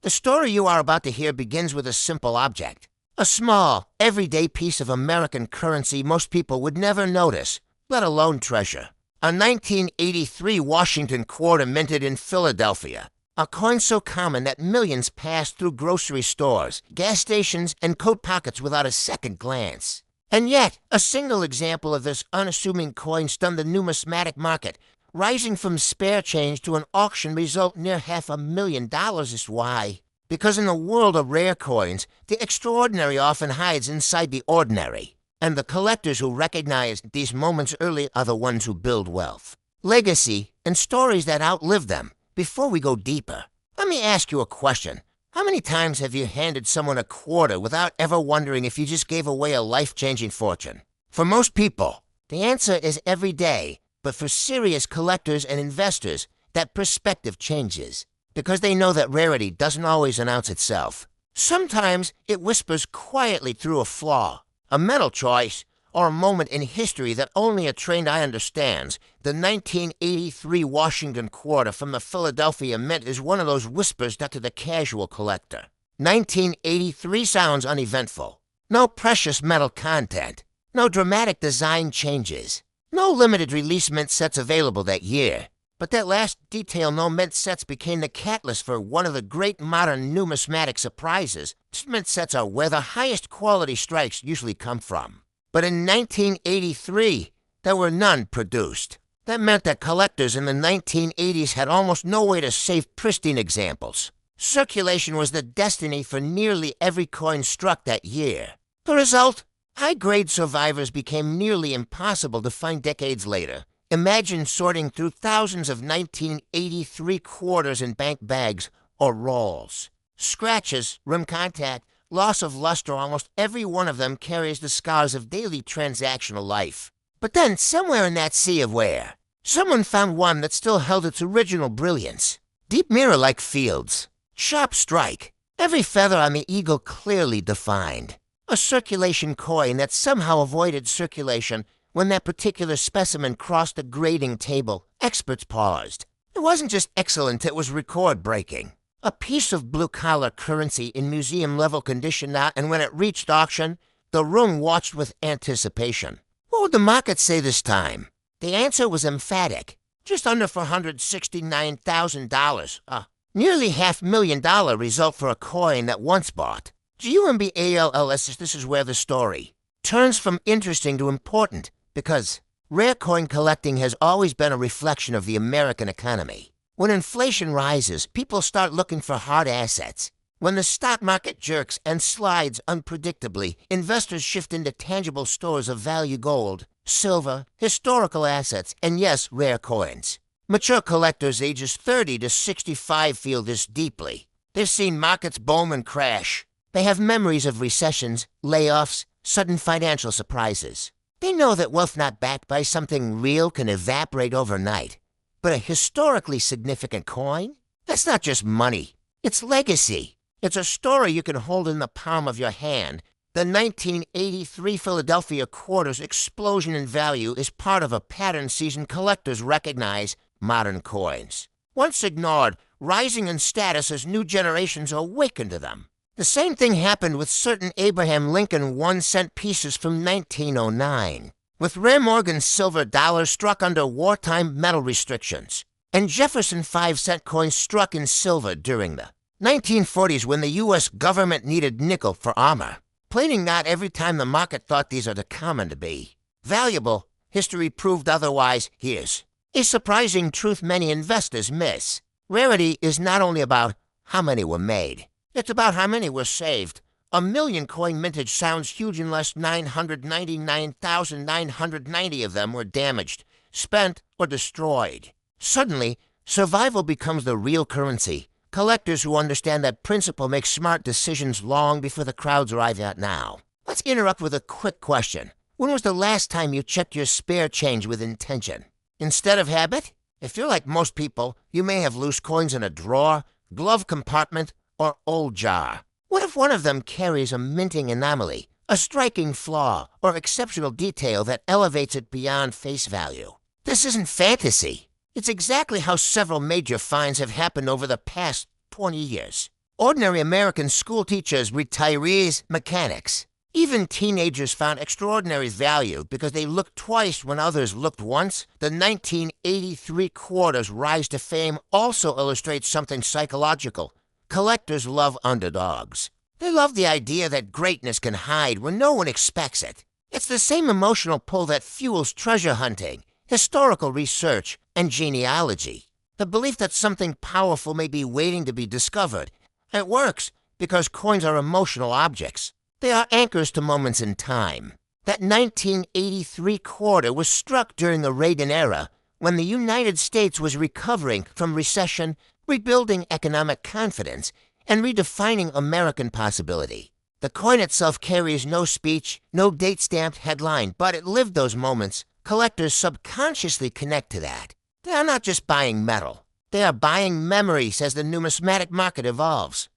The story you are about to hear begins with a simple object. A small, everyday piece of American currency most people would never notice, let alone treasure. A 1983 Washington quarter minted in Philadelphia. A coin so common that millions passed through grocery stores, gas stations, and coat pockets without a second glance. And yet, a single example of this unassuming coin stunned the numismatic market. Rising from spare change to an auction result near $500,000 is why. Because in a world of rare coins, the extraordinary often hides inside the ordinary. And the collectors who recognize these moments early are the ones who build wealth. Legacy and stories that outlive them. Before we go deeper, let me ask you a question. How many times have you handed someone a quarter without ever wondering if you just gave away a life-changing fortune? For most people, the answer is every day. But for serious collectors and investors, that perspective changes because they know that rarity doesn't always announce itself. Sometimes it whispers quietly through a flaw, a mental choice, or a moment in history that only a trained eye understands. The 1983 Washington quarter from the Philadelphia Mint is one of those whispers that to the casual collector. 1983 sounds uneventful. No precious metal content. No dramatic design changes. No limited release mint sets available that year, but that last detail no mint sets became the catalyst for one of the great modern numismatic surprises. Mint sets are where the highest quality strikes usually come from. But in 1983, there were none produced. That meant that collectors in the 1980s had almost no way to save pristine examples. Circulation was the destiny for nearly every coin struck that year. The result? High-grade survivors became nearly impossible to find decades later. Imagine sorting through thousands of 1983 quarters in bank bags or rolls. Scratches, rim contact, loss of luster, almost every one of them carries the scars of daily transactional life. But then, somewhere in that sea of wear, someone found one that still held its original brilliance. Deep mirror-like fields. Sharp strike. Every feather on the eagle clearly defined. A circulation coin that somehow avoided circulation when that particular specimen crossed the grading table. Experts paused. It wasn't just excellent, it was record-breaking. A piece of blue-collar currency in museum-level condition now, and when it reached auction, the room watched with anticipation. What would the market say this time? The answer was emphatic. Just under $469,000. Nearly $500,000 result for a coin that once bought. GUMBALLS, this is where the story turns from interesting to important, because rare coin collecting has always been a reflection of the American economy. When inflation rises, people start looking for hard assets. When the stock market jerks and slides unpredictably, investors shift into tangible stores of value gold, silver, historical assets, and yes, rare coins. Mature collectors ages 30 to 65 feel this deeply. They've seen markets boom and crash. They have memories of recessions, layoffs, sudden financial surprises. They know that wealth not backed by something real can evaporate overnight. But a historically significant coin? That's not just money. It's legacy. It's a story you can hold in the palm of your hand. The 1983 Philadelphia quarter's explosion in value is part of a pattern seasoned collectors recognize: modern coins. Once ignored, rising in status as new generations awaken to them. The same thing happened with certain Abraham Lincoln 1-cent pieces from 1909, with rare Morgan silver dollars struck under wartime metal restrictions, and Jefferson 5-cent coins struck in silver during the 1940s when the U.S. government needed nickel for armor. Plating not every time the market thought these are the common to be. Valuable, history proved otherwise. Here's a surprising truth many investors miss. Rarity is not only about how many were made. It's about how many were saved. A million coin mintage sounds huge unless 999,990 of them were damaged, spent, or destroyed. Suddenly, survival becomes the real currency. Collectors who understand that principle make smart decisions long before the crowds arrive at now. Let's interrupt with a quick question. When was the last time you checked your spare change with intention? Instead of habit? If you're like most people, you may have loose coins in a drawer, glove compartment, or old jar. What if one of them carries a minting anomaly, a striking flaw, or exceptional detail that elevates it beyond face value? This isn't fantasy. It's exactly how several major finds have happened over the past 20 years. Ordinary American school teachers, retirees, mechanics. Even teenagers found extraordinary value because they looked twice when others looked once. The 1983 quarter's rise to fame also illustrates something psychological. Collectors love underdogs. They love the idea that greatness can hide when no one expects it. It's the same emotional pull that fuels treasure hunting, historical research, and genealogy. The belief that something powerful may be waiting to be discovered. It works because coins are emotional objects. They are anchors to moments in time. That 1983 quarter was struck during the Reagan era, when the United States was recovering from recession, rebuilding economic confidence, and redefining American possibility. The coin itself carries no speech, no date-stamped headline, but it lived those moments. Collectors subconsciously connect to that. They are not just buying metal. They are buying memories as the numismatic market evolves.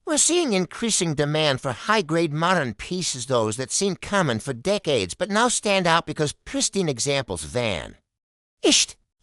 We're seeing increasing demand for high-grade modern pieces, those that seemed common for decades but now stand out because pristine examples van.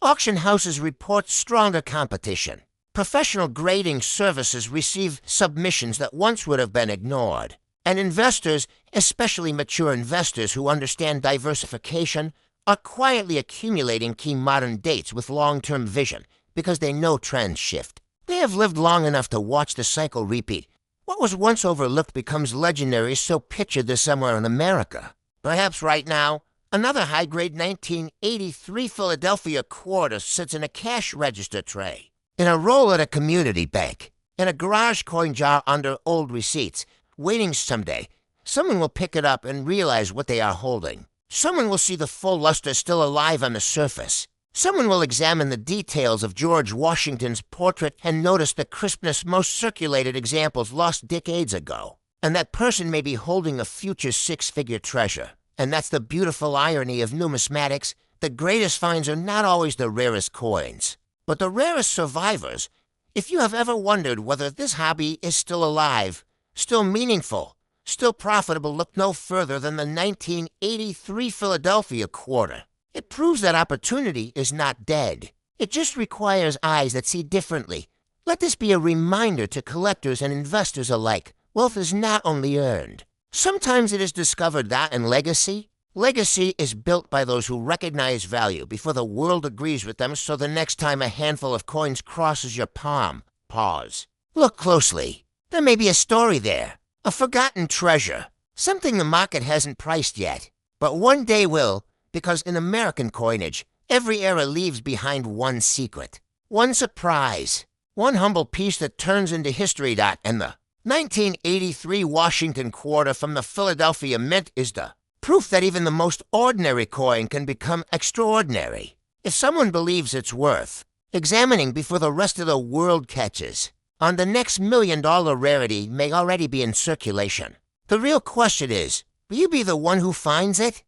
Auction houses report stronger competition. Professional grading services receive submissions that once would have been ignored. And investors, especially mature investors who understand diversification, are quietly accumulating key modern dates with long-term vision because they know trends shift. They have lived long enough to watch the cycle repeat. What was once overlooked becomes legendary, so picture this somewhere in America. Perhaps right now, another high-grade 1983 Philadelphia quarter sits in a cash register tray, in a roll at a community bank, in a garage coin jar under old receipts, waiting someday. Someone will pick it up and realize what they are holding. Someone will see the full luster still alive on the surface. Someone will examine the details of George Washington's portrait and notice the crispness most circulated examples lost decades ago. And that person may be holding a future six-figure treasure. And that's the beautiful irony of numismatics. The greatest finds are not always the rarest coins, but the rarest survivors. If you have ever wondered whether this hobby is still alive, still meaningful, still profitable, look no further than the 1983 Philadelphia quarter. It proves that opportunity is not dead. It just requires eyes that see differently. Let this be a reminder to collectors and investors alike. Wealth is not only earned. Sometimes it is discovered that in legacy. Legacy is built by those who recognize value before the world agrees with them, so the next time a handful of coins crosses your palm, pause. Look closely. There may be a story there. A forgotten treasure. Something the market hasn't priced yet. But one day will. Because in American coinage, every era leaves behind one secret, one surprise, one humble piece that turns into history. And the 1983 Washington quarter from the Philadelphia Mint is the proof that even the most ordinary coin can become extraordinary, if someone believes its worth, examining before the rest of the world catches on. The next $1 million rarity may already be in circulation. The real question is, will you be the one who finds it?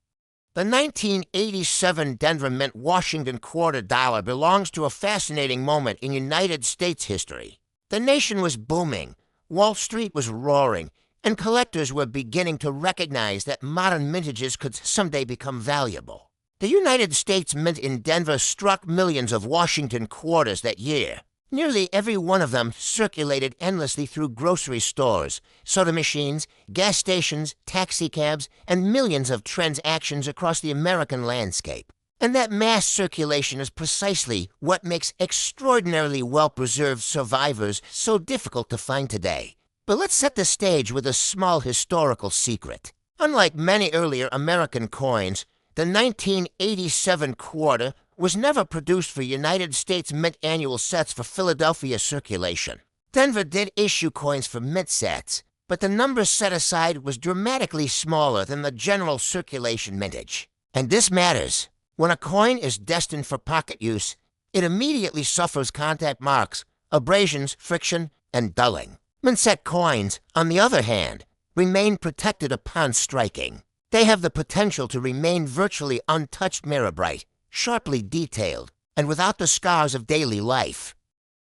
The 1987 Denver Mint Washington quarter dollar belongs to a fascinating moment in United States history. The nation was booming, Wall Street was roaring, and collectors were beginning to recognize that modern mintages could someday become valuable. The United States Mint in Denver struck millions of Washington quarters that year. Nearly every one of them circulated endlessly through grocery stores, soda machines, gas stations, taxicabs, and millions of transactions across the American landscape. And that mass circulation is precisely what makes extraordinarily well-preserved survivors so difficult to find today. But let's set the stage with a small historical secret. Unlike many earlier American coins, the 1987 quarter was never produced for United States Mint annual sets for Philadelphia circulation. Denver did issue coins for mint sets, but the number set aside was dramatically smaller than the general circulation mintage. And this matters. When a coin is destined for pocket use, it immediately suffers contact marks, abrasions, friction, and dulling. Mint set coins, on the other hand, remain protected upon striking. They have the potential to remain virtually untouched, mirror bright, sharply detailed, and without the scars of daily life.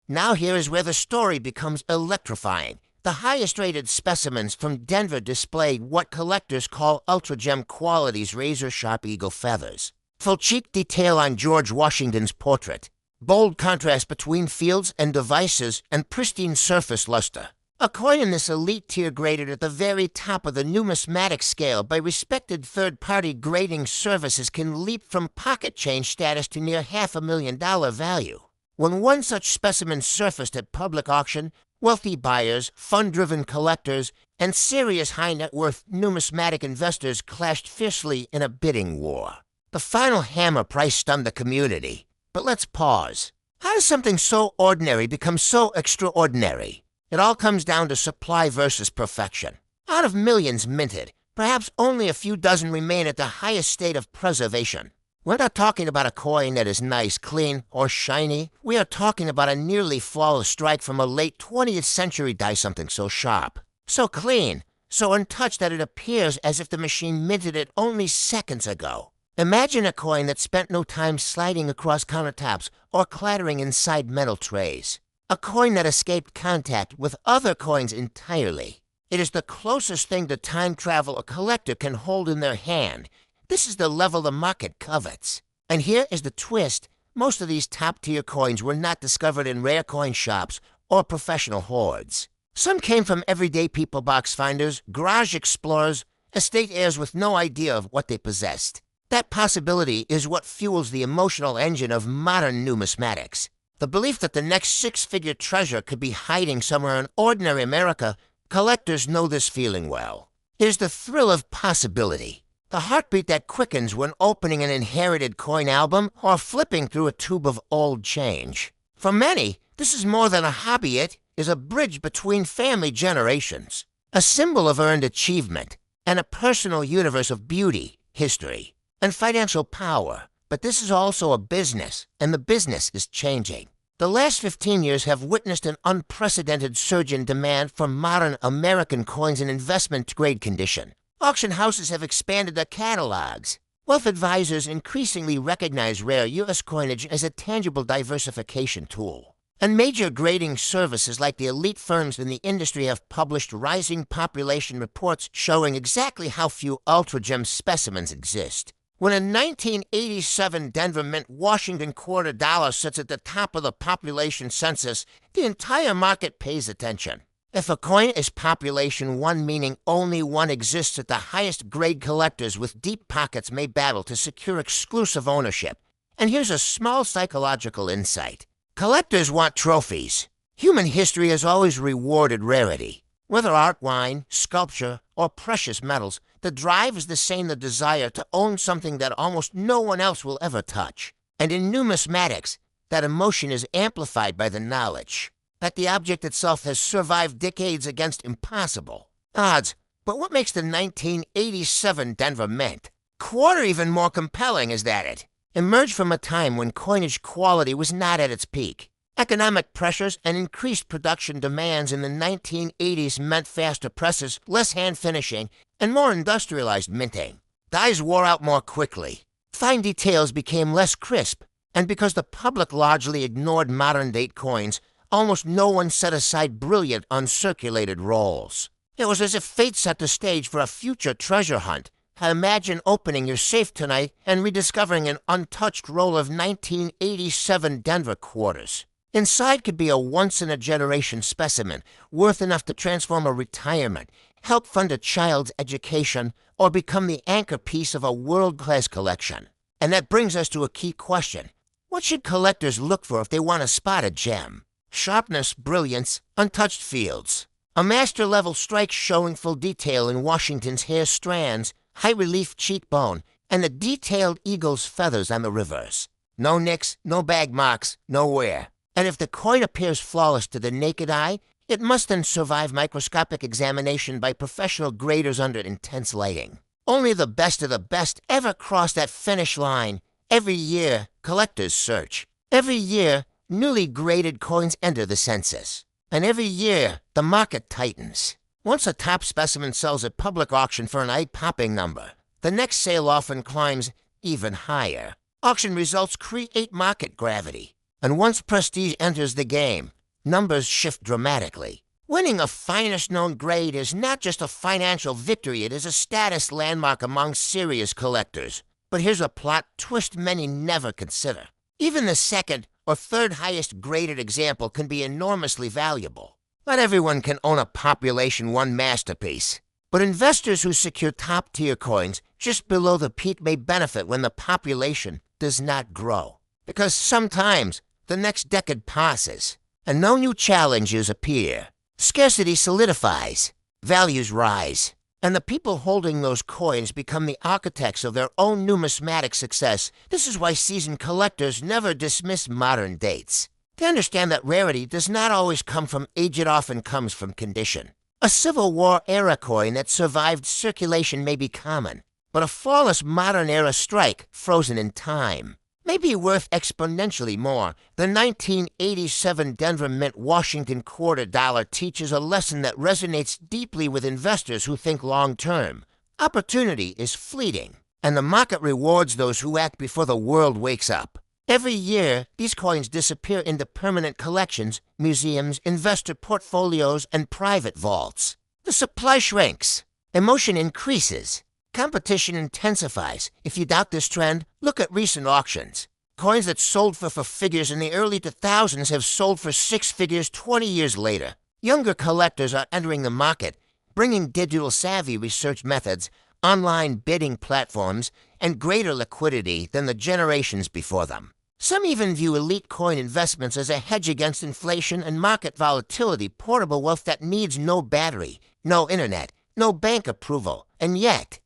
Now here is where the story becomes electrifying. The highest-rated specimens from Denver displayed what collectors call ultra-gem qualities: razor-sharp eagle feathers, full cheek detail on George Washington's portrait, bold contrast between fields and devices, and pristine surface luster. A coin in this elite tier graded at the very top of the numismatic scale by respected third-party grading services can leap from pocket change status to near $500,000 value. When one such specimen surfaced at public auction, wealthy buyers, fund-driven collectors, and serious high-net-worth numismatic investors clashed fiercely in a bidding war. The final hammer price stunned the community. But let's pause. How does something so ordinary become so extraordinary? It all comes down to supply versus perfection. Out of millions minted, perhaps only a few dozen remain at the highest state of preservation. We're not talking about a coin that is nice, clean, or shiny. We are talking about a nearly flawless strike from a late 20th century die something so sharp, so clean, so untouched that it appears as if the machine minted it only seconds ago. Imagine a coin that spent no time sliding across countertops or clattering inside metal trays. A coin that escaped contact with other coins entirely. It is the closest thing to time travel a collector can hold in their hand. This is the level the market covets. And here is the twist. Most of these top-tier coins were not discovered in rare coin shops or professional hoards. Some came from everyday people box finders, garage explorers, estate heirs with no idea of what they possessed. That possibility is what fuels the emotional engine of modern numismatics. The belief that the next six-figure treasure could be hiding somewhere in ordinary America, collectors know this feeling well. It is the thrill of possibility. The heartbeat that quickens when opening an inherited coin album or flipping through a tube of old change. For many, this is more than a hobby. It is a bridge between family generations, a symbol of earned achievement, and a personal universe of beauty, history, and financial power. But this is also a business, and the business is changing. The last 15 years have witnessed an unprecedented surge in demand for modern American coins in investment-grade condition. Auction houses have expanded their catalogs. Wealth advisors increasingly recognize rare U.S. coinage as a tangible diversification tool. And major grading services like the elite firms in the industry have published rising population reports showing exactly how few ultra-gem specimens exist. When a 1987 Denver Mint Washington quarter dollar sits at the top of the population census, the entire market pays attention. If a coin is population 1, meaning only one exists at the highest grade, collectors with deep pockets may battle to secure exclusive ownership. And here's a small psychological insight. Collectors want trophies. Human history has always rewarded rarity. Whether art, wine, sculpture, or precious metals, the drive is the same: the desire to own something that almost no one else will ever touch. And in numismatics, that emotion is amplified by the knowledge that the object itself has survived decades against impossible odds. But what makes the 1987 Denver Mint quarter even more compelling is that it emerged from a time when coinage quality was not at its peak. Economic pressures and increased production demands in the 1980s meant faster presses, less hand finishing, and more industrialized minting. Dies wore out more quickly. Fine details became less crisp, and because the public largely ignored modern-date coins, almost no one set aside brilliant uncirculated rolls. It was as if fate set the stage for a future treasure hunt. Imagine opening your safe tonight and rediscovering an untouched roll of 1987 Denver quarters. Inside could be a once-in-a-generation specimen, worth enough to transform a retirement, help fund a child's education, or become the anchor piece of a world-class collection. And that brings us to a key question. What should collectors look for if they want to spot a gem? Sharpness, brilliance, untouched fields. A master-level strike showing full detail in Washington's hair strands, high-relief cheekbone, and the detailed eagle's feathers on the reverse. No nicks, no bag marks, no wear. And if the coin appears flawless to the naked eye, it must then survive microscopic examination by professional graders under intense lighting. Only the best of the best ever cross that finish line. Every year, collectors search. Every year, newly graded coins enter the census. And every year, the market tightens. Once a top specimen sells at public auction for an eye-popping number, the next sale often climbs even higher. Auction results create market gravity. And once prestige enters the game, numbers shift dramatically. Winning a finest-known grade is not just a financial victory, it is a status landmark among serious collectors. But here's a plot twist many never consider. Even the second or third highest graded example can be enormously valuable. Not everyone can own a Population 1 masterpiece, but investors who secure top-tier coins just below the peak may benefit when the population does not grow. Because sometimes the next decade passes and no new challenges appear. Scarcity solidifies, values rise, and the people holding those coins become the architects of their own numismatic success. This is why seasoned collectors never dismiss modern dates. They understand that rarity does not always come from age, it often comes from condition. A Civil War-era coin that survived circulation may be common, but a flawless modern-era strike, frozen in time, may be worth exponentially more. The 1987 Denver Mint Washington $quarter teaches a lesson that resonates deeply with investors who think long-term. Opportunity is fleeting, and the market rewards those who act before the world wakes up. Every year, these coins disappear into permanent collections, museums, investor portfolios, and private vaults. The supply shrinks. Emotion increases. Competition intensifies. If you doubt this trend, look at recent auctions. Coins that sold for figures in the early 2000s have sold for six figures 20 years later. Younger collectors are entering the market, bringing digital-savvy research methods, online bidding platforms, and greater liquidity than the generations before them. Some even view elite coin investments as a hedge against inflation and market volatility, portable wealth that needs no battery, no internet, no bank approval. And yet,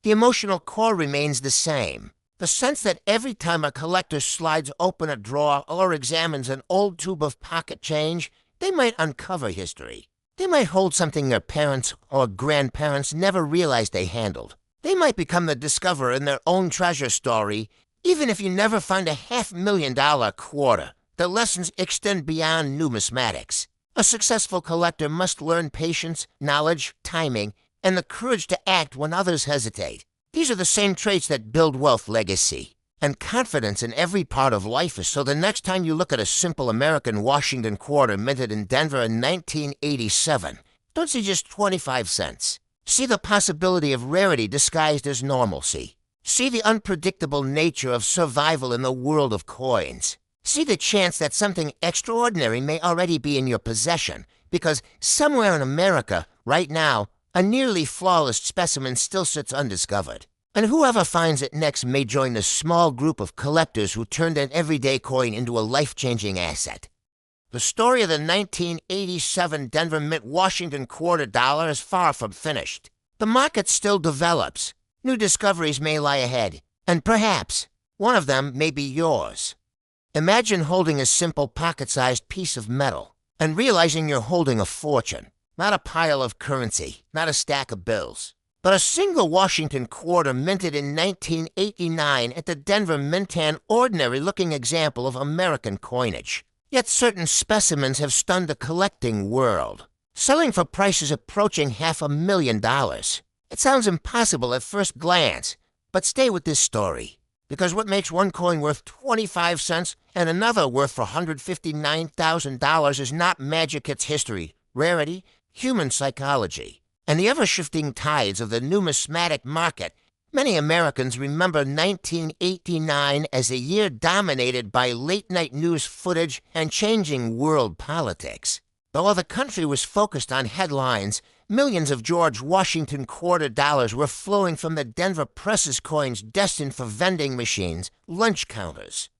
the emotional core remains the same. The sense that every time a collector slides open a drawer or examines an old tube of pocket change, they might uncover history. They might hold something their parents or grandparents never realized they handled. They might become the discoverer in their own treasure story. Even if you never find a $500,000 quarter, the lessons extend beyond numismatics. A successful collector must learn patience, knowledge, timing, and the courage to act when others hesitate. These are the same traits that build wealth legacy. And confidence in every part of life is so the next time you look at a simple American Washington quarter minted in Denver in 1987, don't see just 25 cents. See the possibility of rarity disguised as normalcy. See the unpredictable nature of survival in the world of coins. See the chance that something extraordinary may already be in your possession, because somewhere in America, right now, a nearly flawless specimen still sits undiscovered. And whoever finds it next may join the small group of collectors who turned an everyday coin into a life-changing asset. The story of the 1987 Denver Mint Washington $quarter is far from finished. The market still develops. New discoveries may lie ahead, and perhaps one of them may be yours. Imagine holding a simple pocket-sized piece of metal and realizing you're holding a fortune. Not a pile of currency, not a stack of bills, but a single Washington quarter minted in 1989 at the Denver Mint, an ordinary-looking example of American coinage. Yet certain specimens have stunned the collecting world, selling for prices approaching $500,000. It sounds impossible at first glance, but stay with this story, because what makes one coin worth 25 cents and another worth $159,000 is not magic, it's history, rarity, human psychology, and the ever-shifting tides of the numismatic market. Many Americans remember 1989 as a year dominated by late-night news footage and changing world politics. But while the country was focused on headlines, millions of George Washington $quarter were flowing from the Denver precious coins destined for vending machines, lunch counters,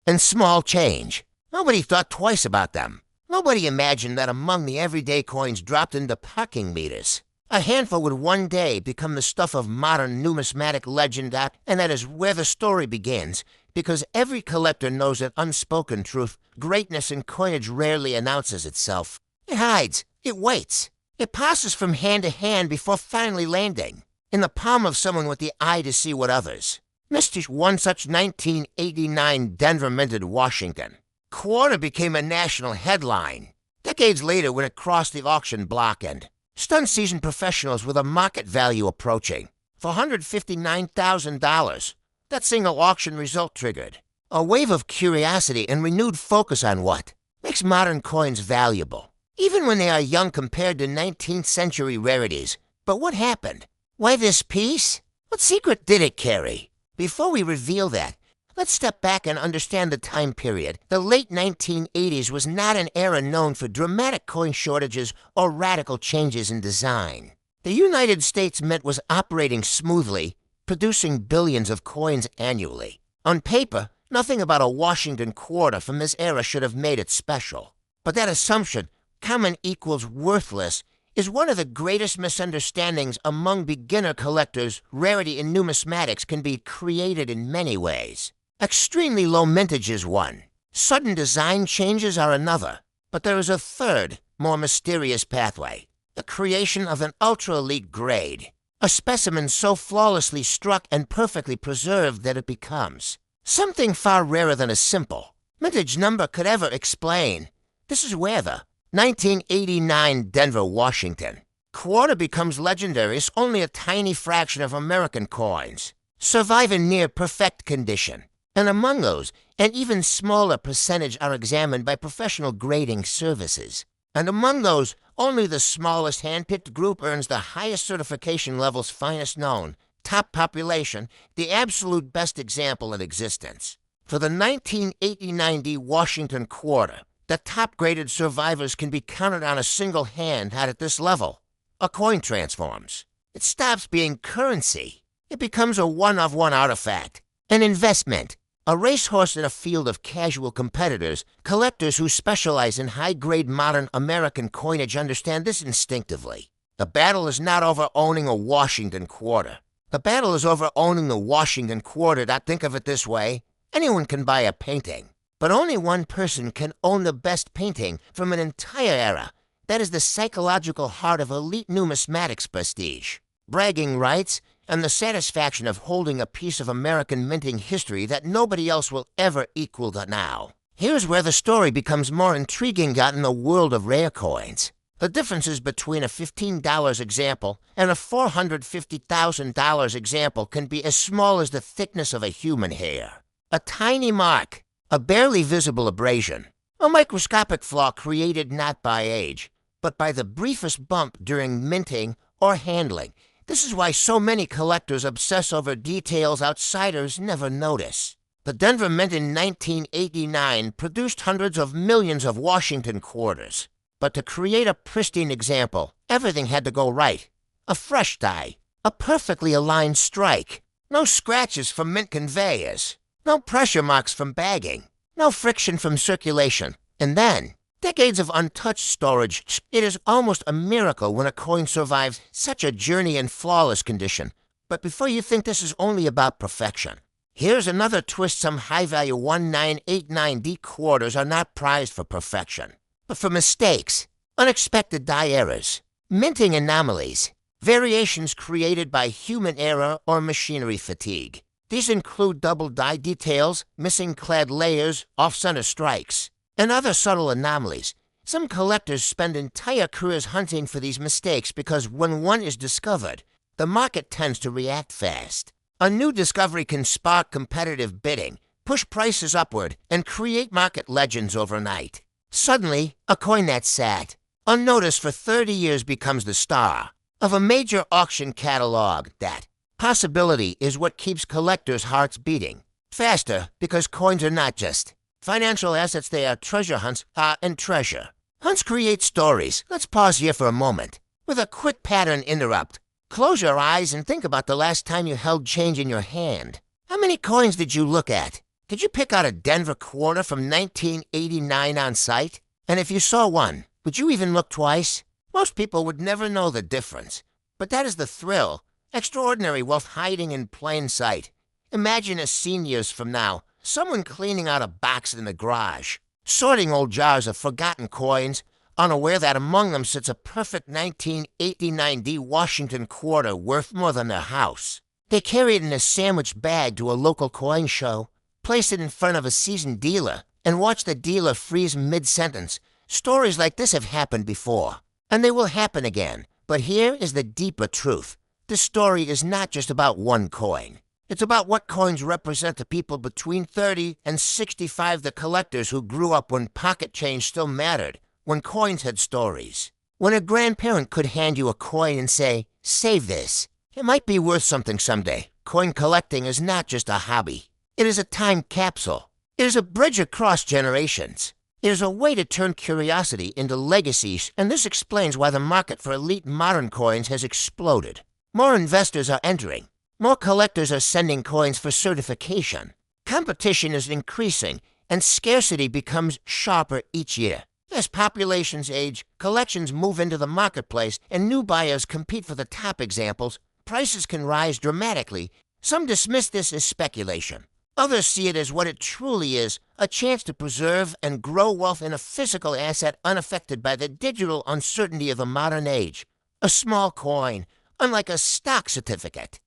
and small change. Nobody thought twice about them. Nobody imagined that among the everyday coins dropped into parking meters, a handful would one day become the stuff of modern numismatic legend, and that is where the story begins, because every collector knows that unspoken truth, greatness in coinage rarely announces itself. It hides. It waits. It passes from hand to hand before finally landing in the palm of someone with the eye to see what others missed. One such 1989 Denver minted Washington quarter became a national headline. Decades later, when it crossed the auction block and stunned seasoned professionals with a market value approaching for $159,000, that single auction result triggered a wave of curiosity and renewed focus on what makes modern coins valuable, even when they are young compared to 19th century rarities. But what happened? Why this piece? What secret did it carry? Before we reveal that, Let's step back and understand the time period. The late 1980s was not an era known for dramatic coin shortages or radical changes in design. The United States Mint was operating smoothly, producing billions of coins annually. On paper, nothing about a Washington quarter from this era should have made it special. But that assumption, common equals worthless, is one of the greatest misunderstandings among beginner collectors. Rarity in numismatics can be created in many ways. Extremely low mintage is one. Sudden design changes are another. But there is a third, more mysterious pathway. The creation of an ultra-elite grade. A specimen so flawlessly struck and perfectly preserved that it becomes something far rarer than a simple mintage number could ever explain. This is where the 1989 Denver, Washington quarter becomes legendary as only a tiny fraction of American coins survive in near perfect condition. And among those, an even smaller percentage are examined by professional grading services. And among those, only the smallest hand-picked group earns the highest certification levels finest known, top population, the absolute best example in existence. For the 1989 Washington quarter, the top-graded survivors can be counted on a single hand at this level. A coin transforms. It stops being currency. It becomes a one-of-one artifact, an investment, a racehorse in a field of casual competitors. Collectors who specialize in high-grade modern American coinage understand this instinctively. The battle is not over owning a Washington quarter. The battle is over owning the Washington quarter. Think of it this way. Anyone can buy a painting, but only one person can own the best painting from an entire era. That is the psychological heart of elite numismatics prestige. Bragging rights, and the satisfaction of holding a piece of American minting history that nobody else will ever equal now. Here's where the story becomes more intriguing in the world of rare coins. The differences between a $15 example and a $450,000 example can be as small as the thickness of a human hair. A tiny mark, a barely visible abrasion, a microscopic flaw created not by age, but by the briefest bump during minting or handling. This is why so many collectors obsess over details outsiders never notice. The Denver Mint in 1989 produced hundreds of millions of Washington quarters. But to create a pristine example, everything had to go right. A fresh die, a perfectly aligned strike, no scratches from mint conveyors, no pressure marks from bagging, no friction from circulation, and then decades of untouched storage. It is almost a miracle when a coin survives such a journey in flawless condition. But before you think this is only about perfection, here's another twist. Some high-value 1989D quarters are not prized for perfection, but for mistakes, unexpected die errors, minting anomalies, variations created by human error or machinery fatigue. These include double die details, missing clad layers, off-center strikes, and other subtle anomalies. Some collectors spend entire careers hunting for these mistakes because when one is discovered, the market tends to react fast. A new discovery can spark competitive bidding, push prices upward, and create market legends overnight. Suddenly, a coin that sat unnoticed for 30 years becomes the star of a major auction catalog. That possibility is what keeps collectors' hearts beating faster, because coins are not just financial assets, they are treasure hunts, and treasure hunts create stories. Let's pause here for a moment with a quick pattern interrupt. Close your eyes and think about the last time you held change in your hand. How many coins did you look at? Did you pick out a Denver quarter from 1989 on sight? And if you saw one, would you even look twice? Most people would never know the difference. But that is the thrill. Extraordinary wealth hiding in plain sight. Imagine a scene years from now. Someone cleaning out a box in the garage, sorting old jars of forgotten coins, unaware that among them sits a perfect 1989D Washington quarter worth more than their house. They carry it in a sandwich bag to a local coin show, place it in front of a seasoned dealer, and watch the dealer freeze mid-sentence. Stories like this have happened before, and they will happen again. But here is the deeper truth. This story is not just about one coin. It's about what coins represent to people between 30 and 65, the collectors who grew up when pocket change still mattered, when coins had stories. When a grandparent could hand you a coin and say, "Save this. It might be worth something someday." Coin collecting is not just a hobby. It is a time capsule. It is a bridge across generations. It is a way to turn curiosity into legacies, and this explains why the market for elite modern coins has exploded. More investors are entering. More collectors are sending coins for certification. Competition is increasing, and scarcity becomes sharper each year. As populations age, collections move into the marketplace, and new buyers compete for the top examples. Prices can rise dramatically. Some dismiss this as speculation. Others see it as what it truly is, a chance to preserve and grow wealth in a physical asset unaffected by the digital uncertainty of the modern age. A small coin, unlike a stock certificate,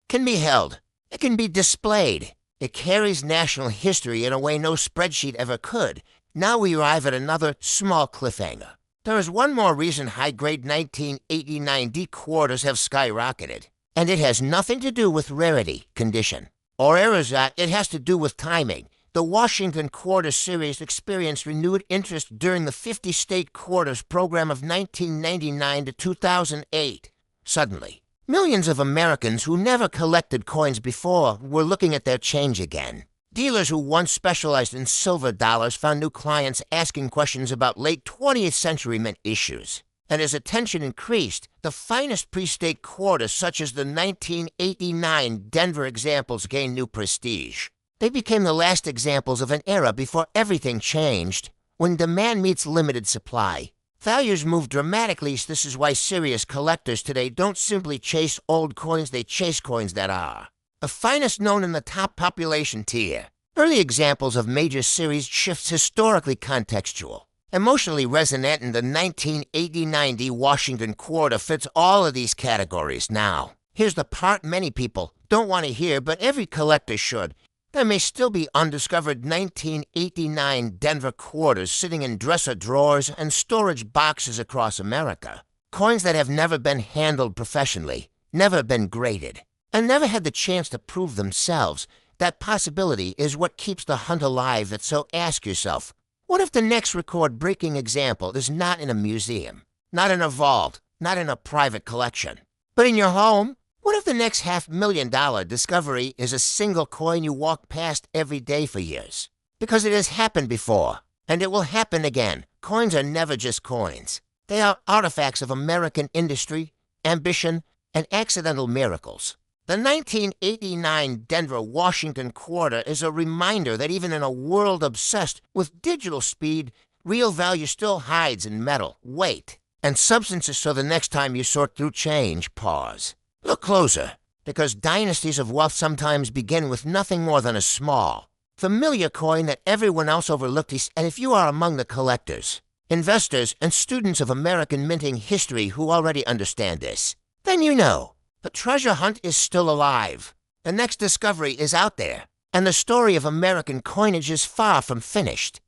can be held. It can be displayed. It carries national history in a way no spreadsheet ever could. Now we arrive at another small cliffhanger. There is one more reason high-grade 1989 D quarters have skyrocketed, and it has nothing to do with rarity condition. Or errors, it has to do with timing. The Washington Quarter Series experienced renewed interest during the 50-state quarters program of 1999 to 2008. Suddenly, millions of Americans who never collected coins before were looking at their change again. Dealers who once specialized in silver dollars found new clients asking questions about late 20th century mint issues. And as attention increased, the finest pre-state quarters, such as the 1989 Denver examples, gained new prestige. They became the last examples of an era before everything changed. When demand meets limited supply, values move dramatically. This is why serious collectors today don't simply chase old coins, they chase coins that are the finest known in the top population tier. Early examples of major series shifts historically contextual. Emotionally resonant in the 1989 D Washington Quarter fits all of these categories now. Here's the part many people don't want to hear, but every collector should. There may still be undiscovered 1989 Denver quarters sitting in dresser drawers and storage boxes across America. Coins that have never been handled professionally, never been graded, and never had the chance to prove themselves. That possibility is what keeps the hunt alive. So ask yourself, what if the next record-breaking example is not in a museum, not in a vault, not in a private collection, but in your home? What if the next $500,000 discovery is a single coin you walk past every day for years? Because it has happened before, and it will happen again. Coins are never just coins. They are artifacts of American industry, ambition, and accidental miracles. The 1989 Denver Washington Quarter is a reminder that even in a world obsessed with digital speed, real value still hides in metal, weight, and substances. So the next time you sort through change, pause. Look closer, because dynasties of wealth sometimes begin with nothing more than a small, familiar coin that everyone else overlooked. And if you are among the collectors, investors, and students of American minting history who already understand this, then you know. The treasure hunt is still alive. The next discovery is out there, and the story of American coinage is far from finished.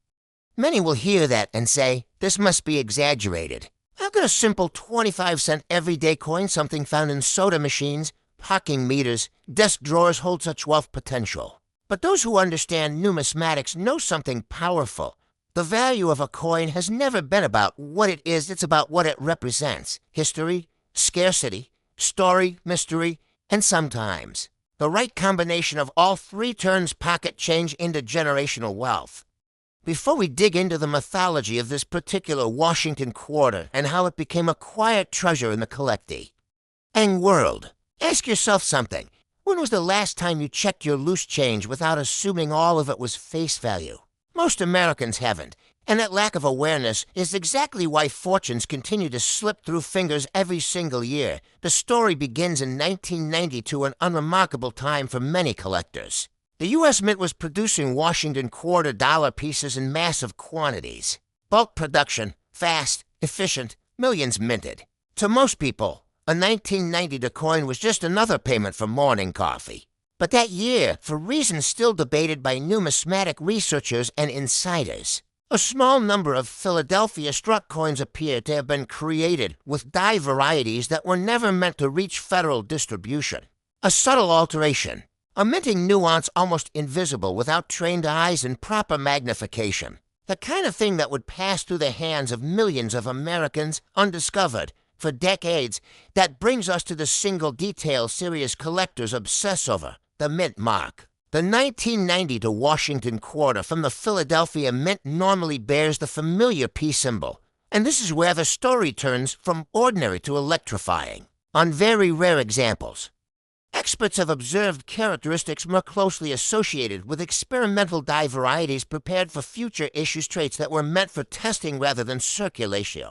Many will hear that and say, this must be exaggerated. How could a simple 25-cent everyday coin, something found in soda machines, parking meters, desk drawers, hold such wealth potential? But those who understand numismatics know something powerful. The value of a coin has never been about what it is, it's about what it represents. History, scarcity, story, mystery, and sometimes the right combination of all three turns pocket change into generational wealth. Before we dig into the mythology of this particular Washington Quarter and how it became a quiet treasure in the collecting world, ask yourself something. When was the last time you checked your loose change without assuming all of it was face value? Most Americans haven't. And that lack of awareness is exactly why fortunes continue to slip through fingers every single year. The story begins in 1992, an unremarkable time for many collectors. The U.S. Mint was producing Washington Quarter dollar pieces in massive quantities. Bulk production, fast, efficient, millions minted. To most people, a 1990 coin was just another payment for morning coffee. But that year, for reasons still debated by numismatic researchers and insiders, a small number of Philadelphia struck coins appear to have been created with die varieties that were never meant to reach federal distribution. A subtle alteration, a minting nuance almost invisible without trained eyes and proper magnification. The kind of thing that would pass through the hands of millions of Americans undiscovered for decades. That brings us to the single detail serious collectors obsess over, the mint mark. The 1990 to Washington quarter from the Philadelphia Mint normally bears the familiar P symbol, and this is where the story turns from ordinary to electrifying. On very rare examples, experts have observed characteristics more closely associated with experimental die varieties prepared for future issues traits that were meant for testing rather than circulation.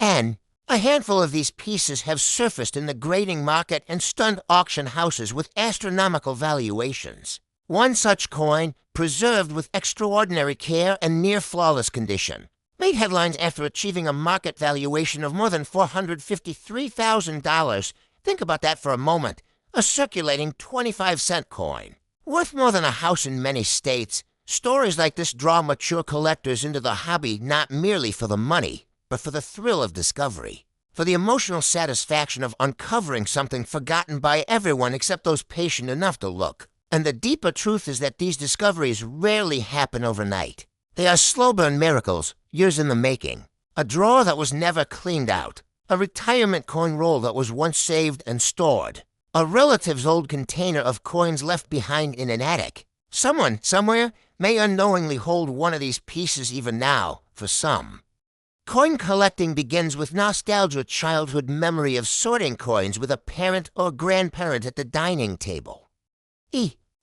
And a handful of these pieces have surfaced in the grading market and stunned auction houses with astronomical valuations. One such coin, preserved with extraordinary care and near flawless condition, made headlines after achieving a market valuation of more than $453,000. Think about that for a moment. A circulating 25-cent coin. Worth more than a house in many states, stories like this draw mature collectors into the hobby not merely for the money, but for the thrill of discovery, for the emotional satisfaction of uncovering something forgotten by everyone except those patient enough to look. And the deeper truth is that these discoveries rarely happen overnight. They are slow-burn miracles, years in the making. A drawer that was never cleaned out, a retirement coin roll that was once saved and stored, a relative's old container of coins left behind in an attic. Someone, somewhere, may unknowingly hold one of these pieces even now, for some. Coin collecting begins with nostalgia childhood memory of sorting coins with a parent or grandparent at the dining table.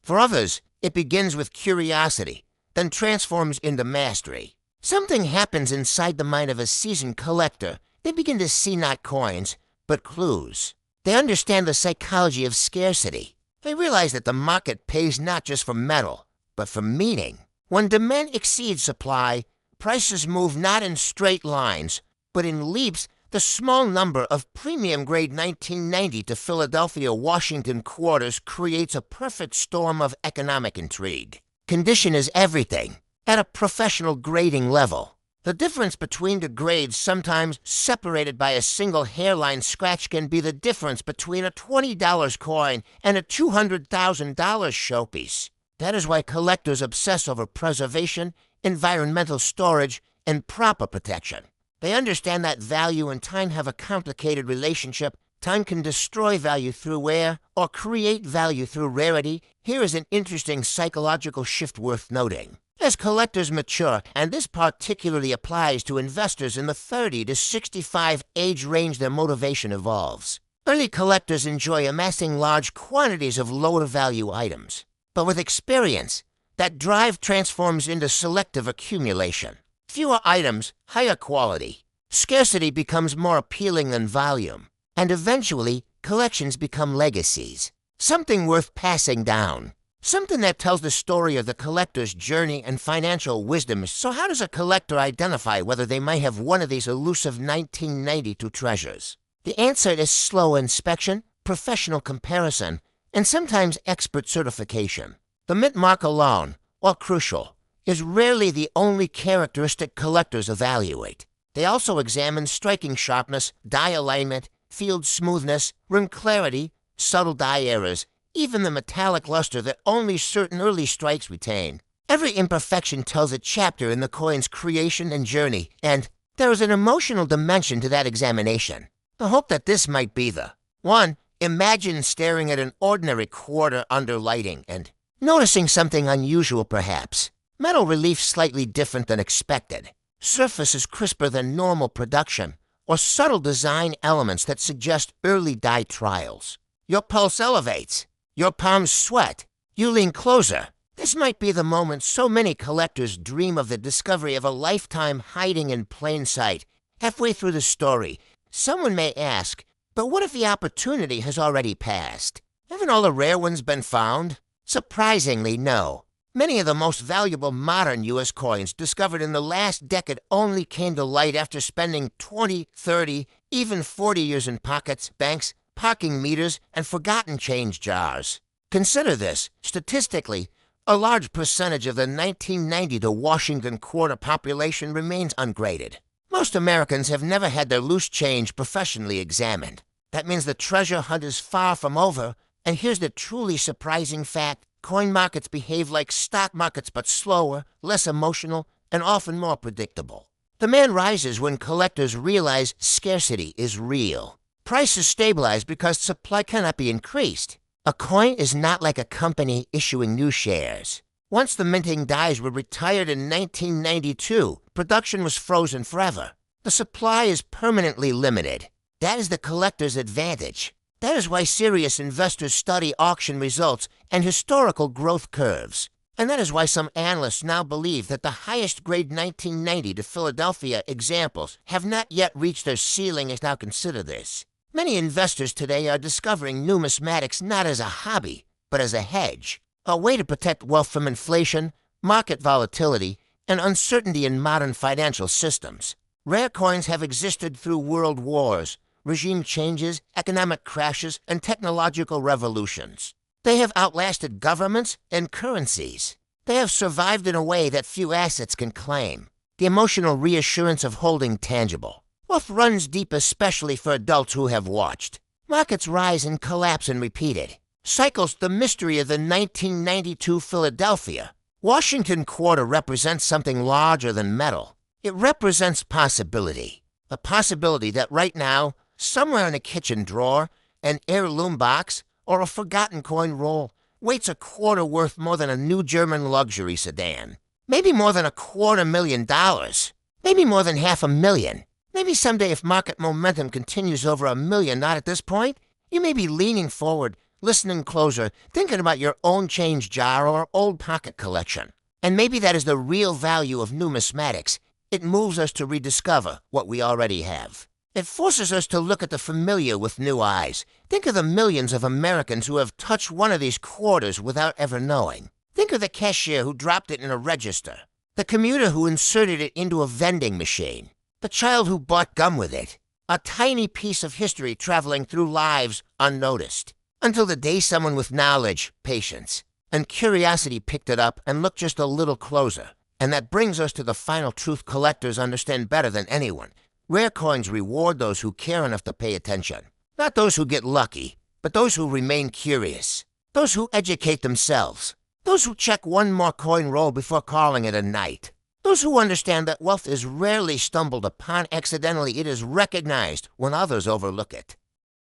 For others, it begins with curiosity, then transforms into mastery. Something happens inside the mind of a seasoned collector. They begin to see not coins, but clues. They understand the psychology of scarcity. They realize that the market pays not just for metal, but for meaning. When demand exceeds supply, prices move not in straight lines, but in leaps. The small number of premium-grade 1990 to Philadelphia, Washington quarters creates a perfect storm of economic intrigue. Condition is everything, at a professional grading level. The difference between the grades, sometimes separated by a single hairline scratch, can be the difference between a $20 coin and a $200,000 showpiece. That is why collectors obsess over preservation, environmental storage, and proper protection. They understand that value and time have a complicated relationship. Time can destroy value through wear or create value through rarity. Here is an interesting psychological shift worth noting. As collectors mature, and this particularly applies to investors in the 30 to 65 age range, their motivation evolves. Early collectors enjoy amassing large quantities of lower value items. But with experience, that drive transforms into selective accumulation. Fewer items, higher quality. Scarcity becomes more appealing than volume. And eventually, collections become legacies. Something worth passing down. Something that tells the story of the collector's journey and financial wisdom. So how does a collector identify whether they might have one of these elusive 1992 treasures? The answer is slow inspection, professional comparison, and sometimes expert certification. The mint mark alone, while crucial, is rarely the only characteristic collectors evaluate. They also examine striking sharpness, die alignment, field smoothness, rim clarity, subtle die errors, even the metallic luster that only certain early strikes retain. Every imperfection tells a chapter in the coin's creation and journey, and there is an emotional dimension to that examination. The hope that this might be the one. Imagine staring at an ordinary quarter under lighting and noticing something unusual perhaps. Metal relief slightly different than expected. Surfaces crisper than normal production, or subtle design elements that suggest early die trials. Your pulse elevates. Your palms sweat. You lean closer. This might be the moment so many collectors dream of, the discovery of a lifetime hiding in plain sight. Halfway through the story, someone may ask, but what if the opportunity has already passed? Haven't all the rare ones been found? Surprisingly, no. Many of the most valuable modern U.S. coins discovered in the last decade only came to light after spending 20, 30, even 40 years in pockets, banks, parking meters, and forgotten change jars. Consider this. Statistically, a large percentage of the 1990 to Washington quarter population remains ungraded. Most Americans have never had their loose change professionally examined. That means the treasure hunt is far from over, and here's the truly surprising fact. Coin markets behave like stock markets, but slower, less emotional, and often more predictable. Demand rises when collectors realize scarcity is real. Prices stabilize because supply cannot be increased. A coin is not like a company issuing new shares. Once the minting dies were retired in 1992, production was frozen forever. The supply is permanently limited. That is the collector's advantage. That is why serious investors study auction results and historical growth curves. And that is why some analysts now believe that the highest grade 1990 to Philadelphia examples have not yet reached their ceiling. As now consider this. Many investors today are discovering numismatics not as a hobby, but as a hedge, a way to protect wealth from inflation, market volatility, and uncertainty in modern financial systems. Rare coins have existed through world wars, regime changes, economic crashes, and technological revolutions. They have outlasted governments and currencies. They have survived in a way that few assets can claim. The emotional reassurance of holding tangible. Wealth runs deep, especially for adults who have watched. Markets rise and collapse and repeat it. Cycles the mystery of the 1992 Philadelphia. Washington Quarter represents something larger than metal. It represents possibility. A possibility that right now, somewhere in a kitchen drawer, an heirloom box, or a forgotten coin roll, waits a quarter worth more than a new German luxury sedan. Maybe more than $250,000. Maybe more than $500,000. Maybe someday, if market momentum continues over $1 million, not at this point, you may be leaning forward, listening closer, thinking about your own change jar or old pocket collection. And maybe that is the real value of numismatics. It moves us to rediscover what we already have. It forces us to look at the familiar with new eyes. Think of the millions of Americans who have touched one of these quarters without ever knowing. Think of the cashier who dropped it in a register, the commuter who inserted it into a vending machine, the child who bought gum with it. A tiny piece of history traveling through lives unnoticed, until the day someone with knowledge, patience, and curiosity picked it up and looked just a little closer. And that brings us to the final truth collectors understand better than anyone. Rare coins reward those who care enough to pay attention. Not those who get lucky, but those who remain curious. Those who educate themselves. Those who check one more coin roll before calling it a night. Those who understand that wealth is rarely stumbled upon accidentally. It is recognized when others overlook it.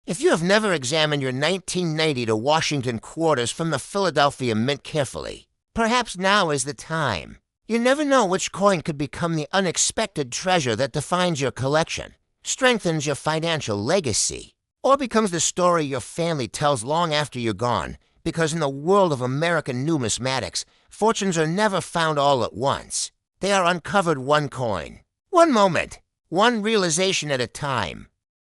If you have never examined your 1990 to Washington quarters from the Philadelphia Mint carefully, perhaps now is the time. You never know which coin could become the unexpected treasure that defines your collection, strengthens your financial legacy, or becomes the story your family tells long after you're gone, because in the world of American numismatics, fortunes are never found all at once. They are uncovered one coin, one moment, one realization at a time.